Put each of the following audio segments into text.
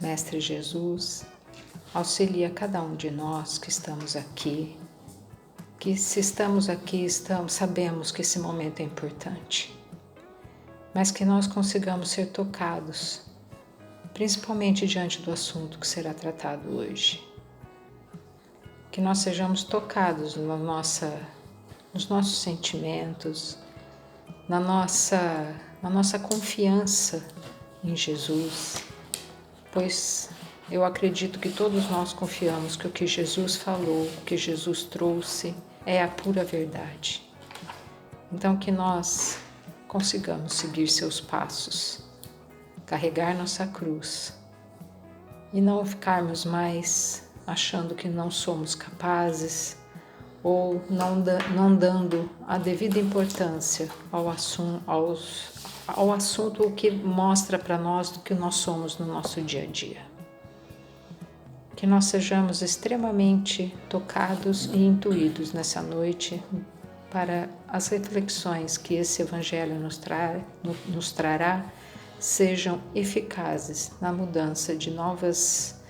Mestre Jesus, auxilia cada um de nós que estamos aqui, que se estamos aqui, sabemos que esse momento é importante, mas que nós consigamos ser tocados, principalmente diante do assunto que será tratado hoje. Que nós sejamos tocados nos nossos sentimentos, na nossa confiança em Jesus, pois eu acredito que todos nós confiamos que o que Jesus falou, o que Jesus trouxe é a pura verdade. Então que nós consigamos seguir seus passos, carregar nossa cruz e não ficarmos mais achando que não somos capazes ou não dando a devida importância ao assunto que mostra para nós do que nós somos no nosso dia a dia. Que nós sejamos extremamente tocados e intuídos nessa noite para as reflexões que esse Evangelho nos trará sejam eficazes na mudança de novas,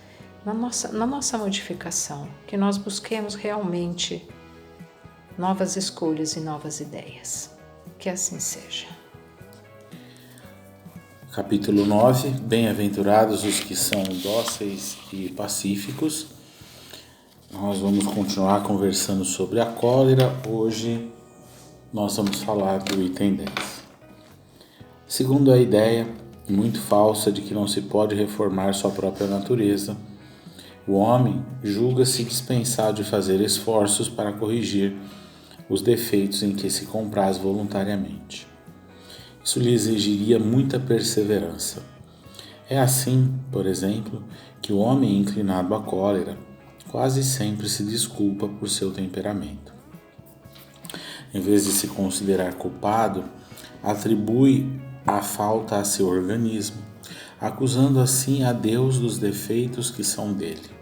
na nossa modificação, que nós busquemos realmente novas escolhas e novas ideias. Que assim seja. Capítulo 9. Bem-aventurados os que são dóceis e pacíficos. Nós vamos continuar conversando sobre a cólera. Hoje nós vamos falar do item 10. Segundo a ideia muito falsa de que não se pode reformar sua própria natureza, o homem julga-se dispensado de fazer esforços para corrigir os defeitos em que se compraz voluntariamente. Isso lhe exigiria muita perseverança. É assim, por exemplo, que o homem inclinado à cólera quase sempre se desculpa por seu temperamento. Em vez de se considerar culpado, atribui a falta a seu organismo, acusando assim a Deus dos defeitos que são dele.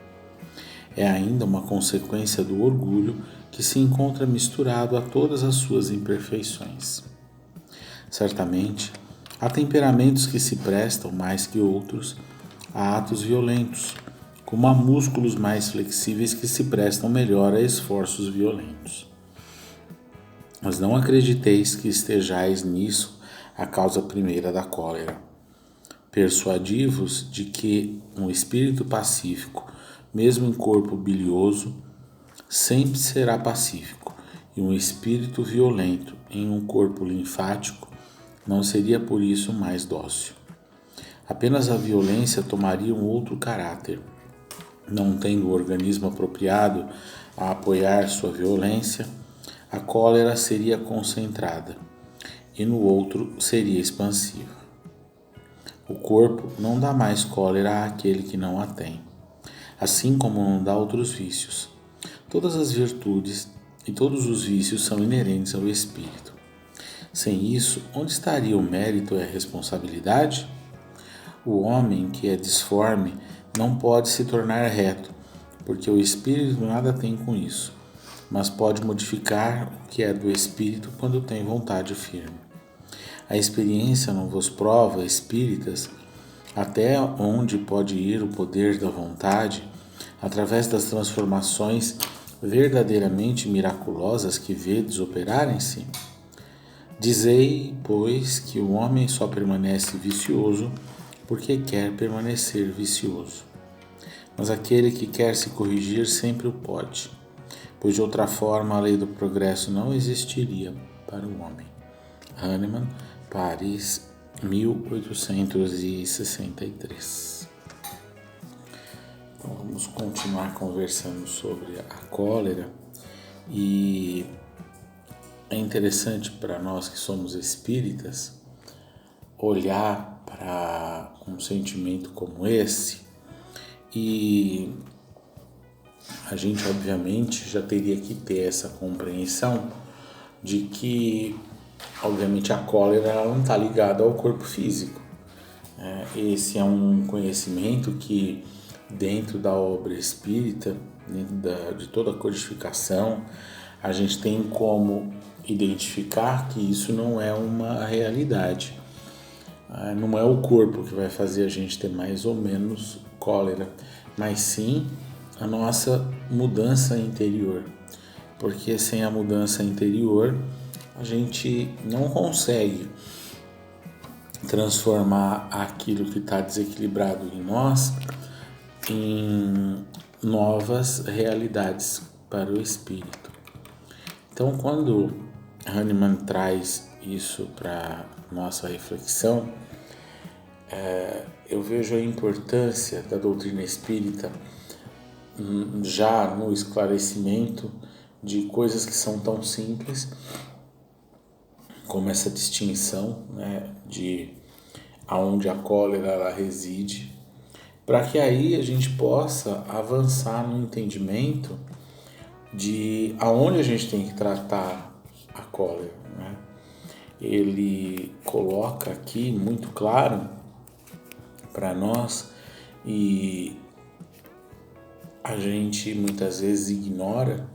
É ainda uma consequência do orgulho que se encontra misturado a todas as suas imperfeições. Certamente, há temperamentos que se prestam mais que outros a atos violentos, como há músculos mais flexíveis que se prestam melhor a esforços violentos. Mas não acrediteis que estejais nisso a causa primeira da cólera. Persuadi-vos de que um espírito pacífico, mesmo em corpo bilioso, sempre será pacífico, e um espírito violento em um corpo linfático não seria por isso mais dócil. Apenas a violência tomaria um outro caráter. Não tendo o organismo apropriado a apoiar sua violência, a cólera seria concentrada e no outro seria expansiva. O corpo não dá mais cólera àquele que não a tem, assim como não dá outros vícios. Todas as virtudes e todos os vícios são inerentes ao espírito. Sem isso, onde estaria o mérito e a responsabilidade? O homem que é disforme não pode se tornar reto, porque o espírito nada tem com isso, mas pode modificar o que é do espírito quando tem vontade firme. A experiência não vos prova, espíritas, até onde pode ir o poder da vontade, através das transformações verdadeiramente miraculosas que vedes operar em si? Dizei, pois, que o homem só permanece vicioso porque quer permanecer vicioso. Mas aquele que quer se corrigir sempre o pode, pois de outra forma a lei do progresso não existiria para o homem. Hahnemann, Paris, 1863. Então vamos continuar conversando sobre a cólera, e é interessante para nós que somos espíritas olhar para um sentimento como esse, e a gente obviamente já teria que ter essa compreensão de que obviamente a cólera não está ligada ao corpo físico. Esse é um conhecimento que dentro da obra espírita, dentro de toda a codificação, a gente tem como identificar que isso não é uma realidade. Não é o corpo que vai fazer a gente ter mais ou menos cólera, mas sim a nossa mudança interior. Porque sem a mudança interior, a gente não consegue transformar aquilo que está desequilibrado em nós em novas realidades para o espírito. Então, quando Hahnemann traz isso para nossa reflexão, eu vejo a importância da doutrina espírita já no esclarecimento de coisas que são tão simples como essa distinção, né, de aonde a cólera ela reside, para que aí a gente possa avançar no entendimento de aonde a gente tem que tratar a cólera, né? Ele coloca aqui muito claro para nós, e a gente muitas vezes ignora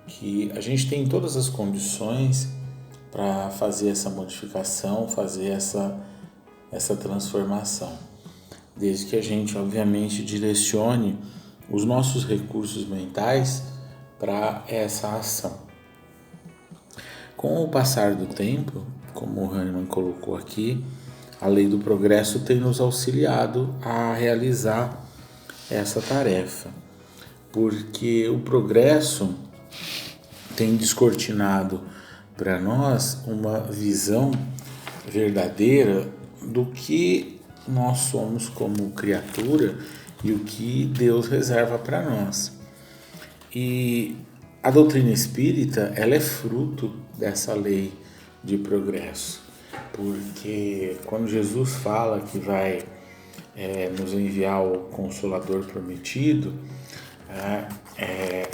que a gente tem todas as condições para fazer essa modificação, fazer essa transformação, desde que a gente obviamente direcione os nossos recursos mentais para essa ação. Com o passar do tempo, como o Hahnemann colocou aqui, a lei do progresso tem nos auxiliado a realizar essa tarefa, porque o progresso tem descortinado para nós uma visão verdadeira do que nós somos como criatura e o que Deus reserva para nós. E a doutrina espírita, ela é fruto dessa lei de progresso, porque quando Jesus fala que vai nos enviar o Consolador prometido,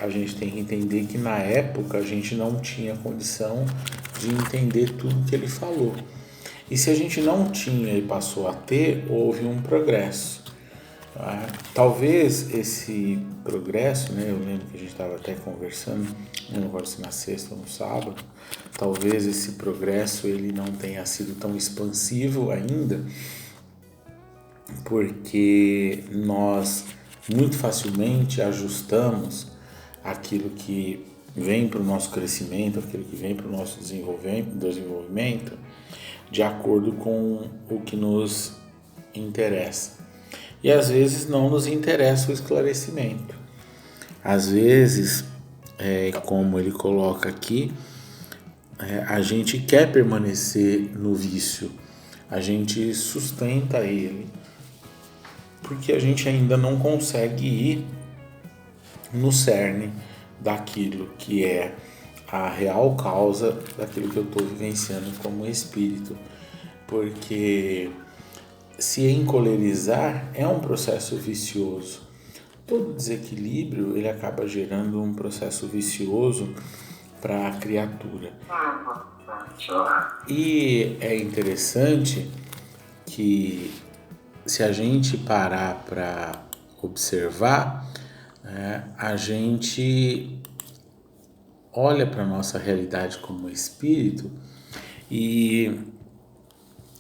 a gente tem que entender que na época a gente não tinha condição de entender tudo que ele falou. E se a gente não tinha e passou a ter, houve um progresso. Talvez esse progresso, né, eu lembro que a gente estava até conversando, não lembro se na sexta ou no sábado, talvez esse progresso ele não tenha sido tão expansivo ainda, porque nós muito facilmente ajustamos aquilo que vem para o nosso crescimento, aquilo que vem para o nosso desenvolvimento, de acordo com o que nos interessa. E às vezes não nos interessa o esclarecimento. Às vezes, como ele coloca aqui, a gente quer permanecer no vício, a gente sustenta ele, porque a gente ainda não consegue ir no cerne daquilo que é a real causa daquilo que eu estou vivenciando como espírito. Porque se encolerizar é um processo vicioso. Todo desequilíbrio ele acaba gerando um processo vicioso para a criatura. E é interessante que se a gente parar para observar, a gente olha para a nossa realidade como espírito e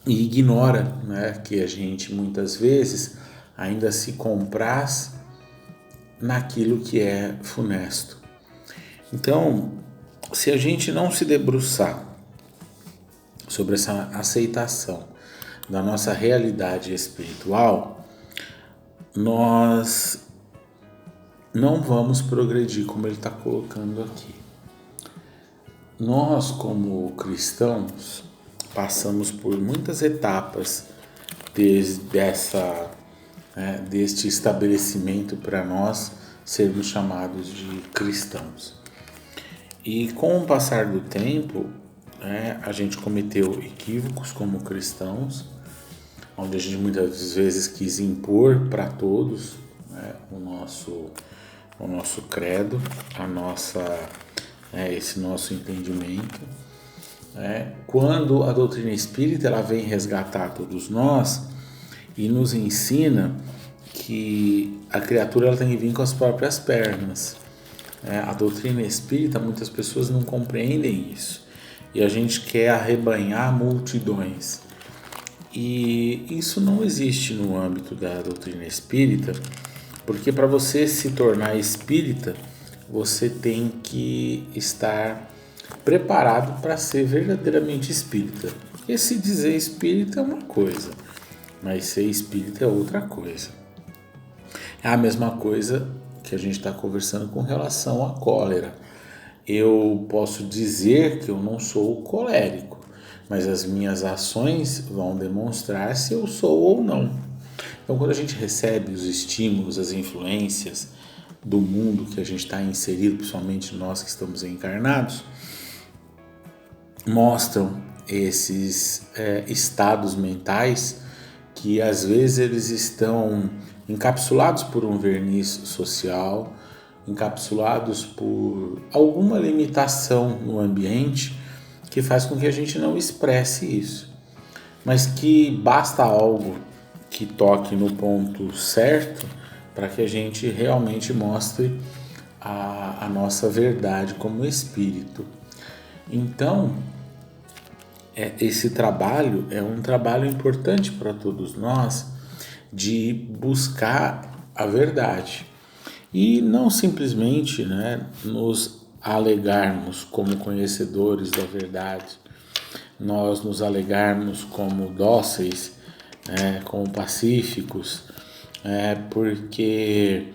ignora, né, que a gente muitas vezes ainda se compraz naquilo que é funesto. Então, se a gente não se debruçar sobre essa aceitação da nossa realidade espiritual, nós não vamos progredir, como ele está colocando aqui. Nós, como cristãos, passamos por muitas etapas deste estabelecimento para nós sermos chamados de cristãos. E com o passar do tempo, a gente cometeu equívocos como cristãos, onde a gente muitas vezes quis impor para todos, o nosso credo, esse nosso entendimento. Quando a doutrina espírita ela vem resgatar todos nós e nos ensina que a criatura ela tem que vir com as próprias pernas. A doutrina espírita, muitas pessoas não compreendem isso, e a gente quer arrebanhar multidões. E isso não existe no âmbito da doutrina espírita, porque para você se tornar espírita, você tem que estar preparado para ser verdadeiramente espírita. Porque se dizer espírita é uma coisa, mas ser espírita é outra coisa. É a mesma coisa que a gente está conversando com relação à cólera. Eu posso dizer que eu não sou colérico, mas as minhas ações vão demonstrar se eu sou ou não. Então, quando a gente recebe os estímulos, as influências do mundo que a gente está inserido, principalmente nós que estamos encarnados, mostram esses estados mentais que às vezes eles estão encapsulados por um verniz social, encapsulados por alguma limitação no ambiente que faz com que a gente não expresse isso, mas que basta algo que toque no ponto certo para que a gente realmente mostre a nossa verdade como espírito. Então, esse trabalho é um trabalho importante para todos nós de buscar a verdade e não simplesmente, nos alegarmos como conhecedores da verdade, nós nos alegarmos como dóceis, como pacíficos, porque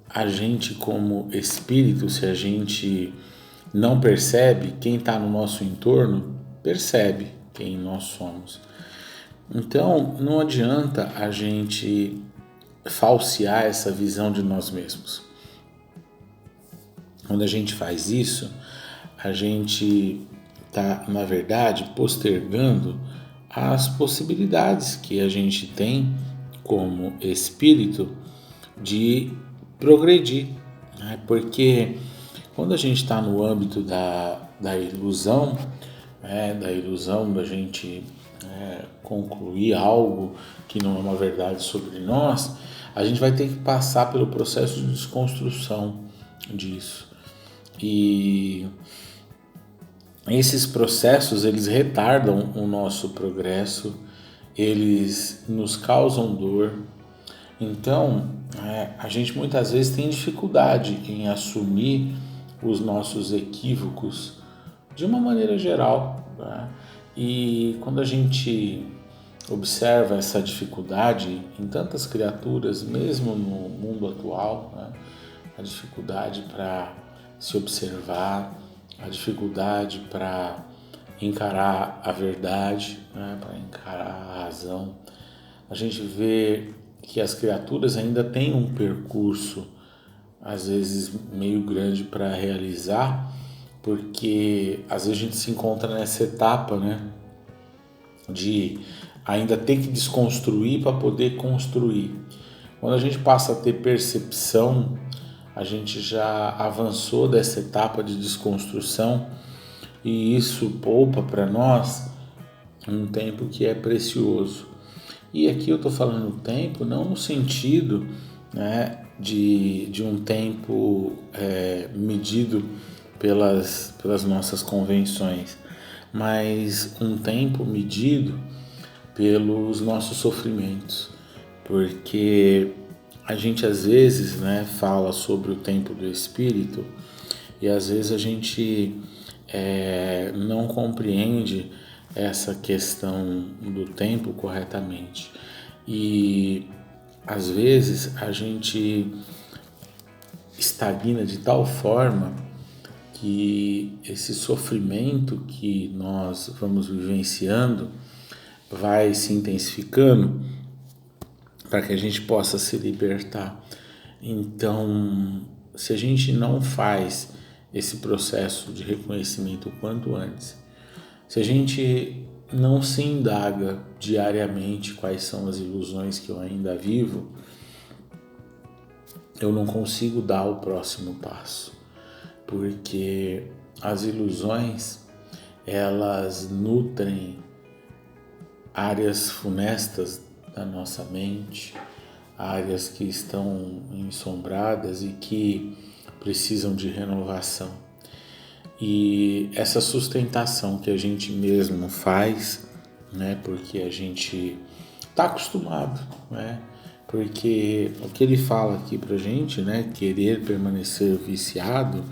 a gente como espírito, se a gente não percebe, quem está no nosso entorno percebe quem nós somos. Então, não adianta a gente falsear essa visão de nós mesmos. Quando a gente faz isso, a gente está, na verdade, postergando as possibilidades que a gente tem como espírito de progredir, Porque quando a gente está no âmbito da ilusão, da ilusão da gente concluir algo que não é uma verdade sobre nós, a gente vai ter que passar pelo processo de desconstrução disso. E esses processos, eles retardam o nosso progresso, eles nos causam dor. Então, a gente muitas vezes tem dificuldade em assumir os nossos equívocos de uma maneira geral. E quando a gente observa essa dificuldade em tantas criaturas, mesmo no mundo atual, a dificuldade para se observar, a dificuldade para encarar a verdade, para encarar a razão, a gente vê que as criaturas ainda têm um percurso, às vezes meio grande para realizar, porque às vezes a gente se encontra nessa etapa, de ainda ter que desconstruir para poder construir. Quando a gente passa a ter percepção, a gente já avançou dessa etapa de desconstrução e isso poupa para nós um tempo que é precioso. E aqui eu estou falando tempo não no sentido de um tempo medido pelas nossas convenções, mas um tempo medido pelos nossos sofrimentos, porque a gente às vezes fala sobre o tempo do espírito e às vezes a gente não compreende essa questão do tempo corretamente e às vezes a gente estagna de tal forma que esse sofrimento que nós vamos vivenciando vai se intensificando para que a gente possa se libertar. Então, se a gente não faz esse processo de reconhecimento o quanto antes, se a gente não se indaga diariamente quais são as ilusões que eu ainda vivo, eu não consigo dar o próximo passo, porque as ilusões, elas nutrem áreas funestas da nossa mente, áreas que estão ensombradas e que precisam de renovação. E essa sustentação que a gente mesmo faz né? Porque a gente está acostumado, né? Porque o que ele fala aqui pra gente, né? Querer permanecer viciado,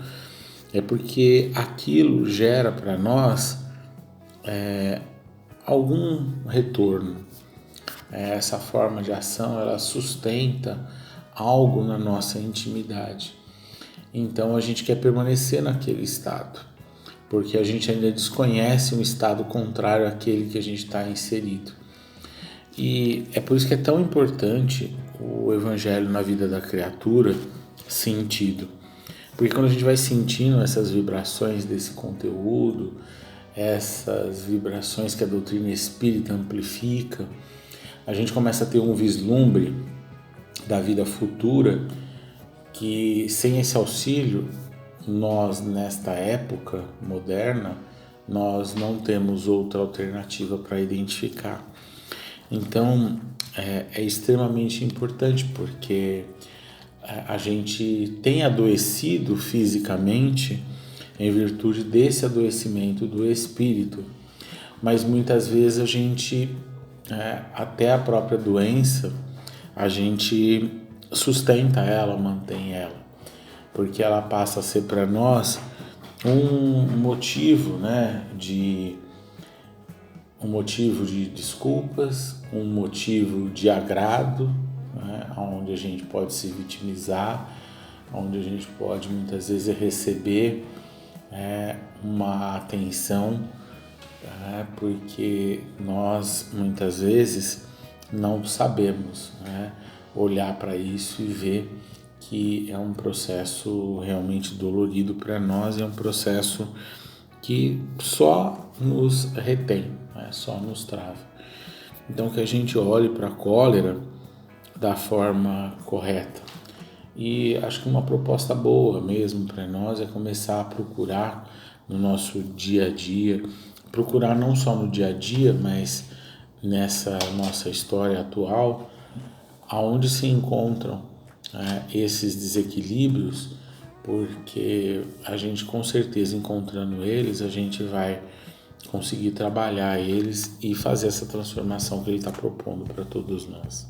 é porque aquilo gera para nós algum retorno. Essa forma de ação, ela sustenta algo na nossa intimidade. Então a gente quer permanecer naquele estado, porque a gente ainda desconhece um estado contrário àquele que a gente está inserido. E é por isso que é tão importante o evangelho na vida da criatura sentido. Porque quando a gente vai sentindo essas vibrações desse conteúdo, essas vibrações que a doutrina espírita amplifica, a gente começa a ter um vislumbre da vida futura que, sem esse auxílio, nós, nesta época moderna, nós não temos outra alternativa para identificar. Então, é extremamente importante, porque a gente tem adoecido fisicamente em virtude desse adoecimento do espírito, mas muitas vezes a gente, até a própria doença, a gente sustenta ela, mantém ela, porque ela passa a ser para nós um motivo, né, um motivo de desculpas, um motivo de agrado, né, onde a gente pode se vitimizar, onde a gente pode muitas vezes receber uma atenção, porque nós muitas vezes não sabemos, né, olhar para isso e ver que é um processo realmente dolorido para nós, é um processo que só nos retém, né, só nos trava. Então que a gente olhe para a cólera da forma correta. E acho que uma proposta boa mesmo para nós é começar a procurar no nosso dia a dia, procurar não só no dia a dia, mas nessa nossa história atual, aonde se encontram esses desequilíbrios, porque a gente com certeza encontrando eles, a gente vai conseguir trabalhar eles e fazer essa transformação que ele está propondo para todos nós.